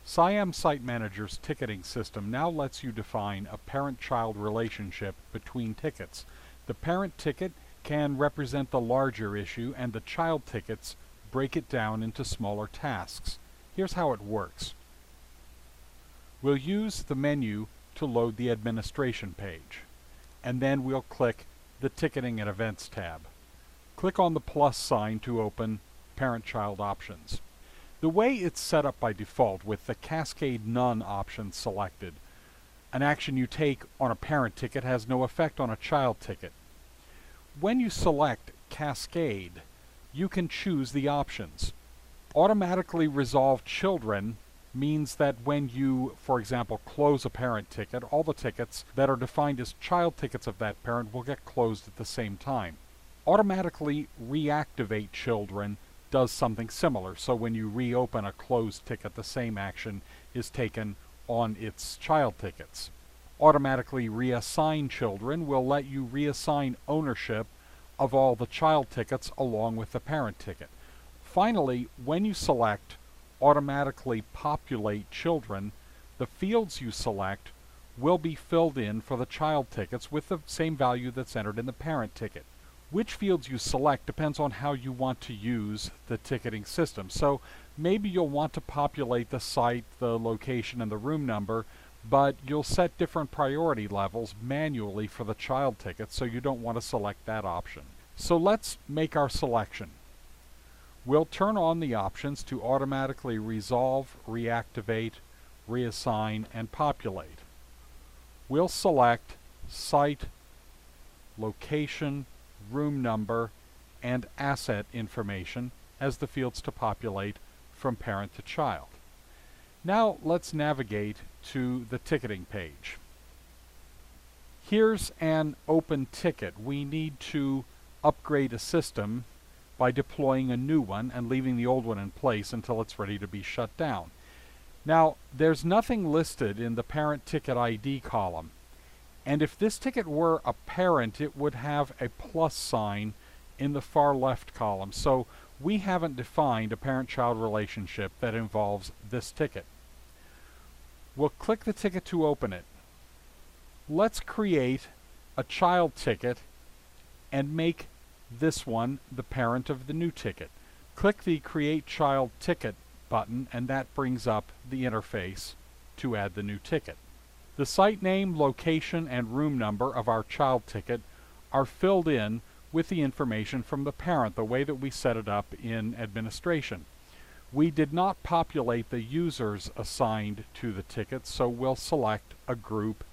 SyAM Site Manager's ticketing system now lets you define a parent-child relationship between tickets. The parent ticket can represent the larger issue, and the child tickets break it down into smaller tasks. Here's how it works. We'll use the menu to load the administration page, and then we'll click the Ticketing and Events tab. Click on the plus sign to open Parent-Child Options. The way it's set up by default with the Cascade None option selected, an action you take on a parent ticket has no effect on a child ticket. When you select Cascade, you can choose the options. Automatically resolve children means that when you, for example, close a parent ticket, all the tickets that are defined as child tickets of that parent will get closed at the same time. Automatically reactivate children does something similar, so when you reopen a closed ticket, the same action is taken on its child tickets. Automatically reassign children will let you reassign ownership of all the child tickets along with the parent ticket. Finally, when you select automatically populate children, the fields you select will be filled in for the child tickets with the same value that's entered in the parent ticket. Which fields you select depends on how you want to use the ticketing system. So maybe you'll want to populate the site, the location, and the room number, but you'll set different priority levels manually for the child ticket, so you don't want to select that option. So let's make our selection. We'll turn on the options to automatically resolve, reactivate, reassign, and populate. We'll select site, location, room number, and asset information as the fields to populate from parent to child. Now let's navigate to the ticketing page. Here's an open ticket. We need to upgrade a system by deploying a new one and leaving the old one in place until it's ready to be shut down. Now, there's nothing listed in the parent ticket ID column, and if this ticket were a parent, it would have a plus sign in the far left column. So we haven't defined a parent-child relationship that involves this ticket. We'll click the ticket to open it. Let's create a child ticket and make this one the parent of the new ticket. Click the Create Child Ticket button, and that brings up the interface to add the new ticket. The site name, location, and room number of our child ticket are filled in with the information from the parent, the way that we set it up in administration. We did not populate the users assigned to the ticket, so we'll select a group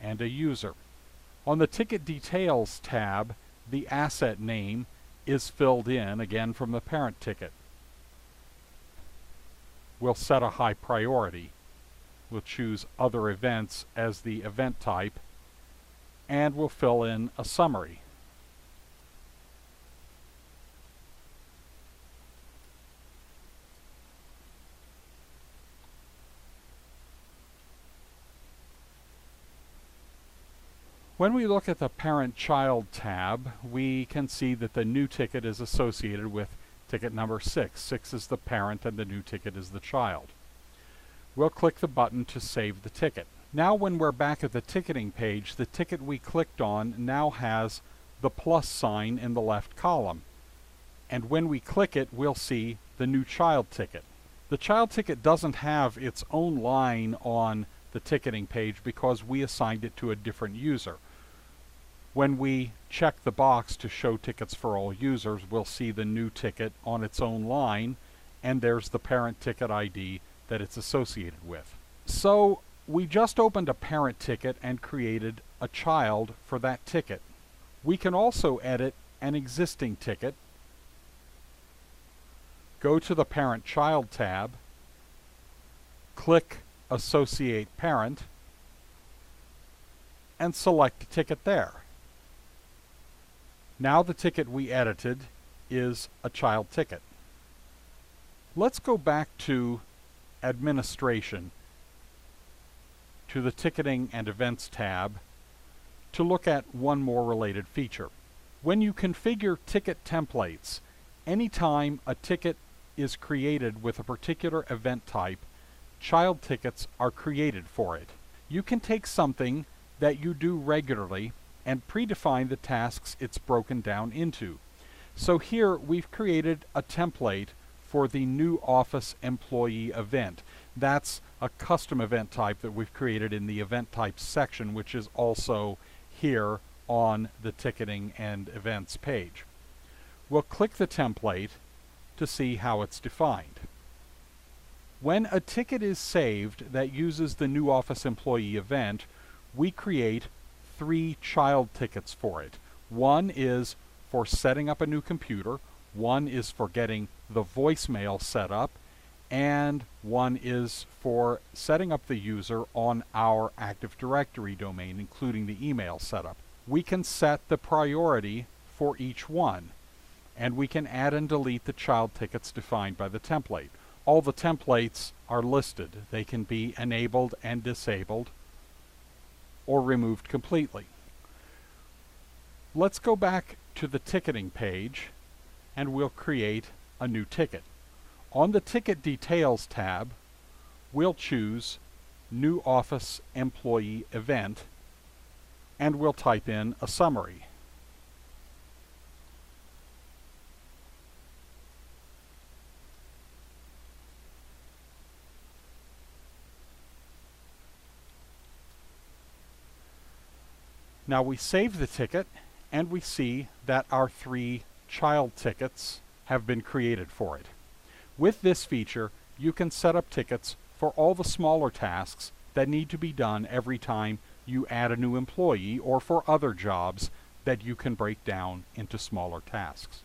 and a user. On the Ticket Details tab, the asset name is filled in, again from the parent ticket. We'll set a high priority. We'll choose Other Events as the event type, and we'll fill in a summary. When we look at the Parent-Child tab, we can see that the new ticket is associated with ticket number 6. 6 is the parent and the new ticket is the child. We'll click the button to save the ticket. Now when we're back at the ticketing page, the ticket we clicked on now has the plus sign in the left column. And when we click it, we'll see the new child ticket. The child ticket doesn't have its own line on the ticketing page because we assigned it to a different user. When we check the box to show tickets for all users, we'll see the new ticket on its own line, and there's the parent ticket ID that it's associated with. So we just opened a parent ticket and created a child for that ticket. We can also edit an existing ticket. Go to the Parent-Child tab, click Associate Parent, and select a ticket there. Now the ticket we edited is a child ticket. Let's go back to Administration, to the Ticketing and Events tab, to look at one more related feature. When you configure ticket templates, anytime a ticket is created with a particular event type, child tickets are created for it. You can take something that you do regularly and predefine the tasks it's broken down into. So here we've created a template for the new office employee event. That's a custom event type that we've created in the event types section, which is also here on the ticketing and events page. We'll click the template to see how it's defined. When a ticket is saved that uses the new office employee event, we create 3 child tickets for it. One is for setting up a new computer, one is for getting the voicemail set up, and one is for setting up the user on our Active Directory domain, including the email setup. We can set the priority for each one, and we can add and delete the child tickets defined by the template. All the templates are listed. They can be enabled and disabled or removed completely. Let's go back to the ticketing page and we'll create a new ticket. On the Ticket Details tab, we'll choose New Office Employee Event and we'll type in a summary. Now we save the ticket and we see that our 3 child tickets have been created for it. With this feature, you can set up tickets for all the smaller tasks that need to be done every time you add a new employee or for other jobs that you can break down into smaller tasks.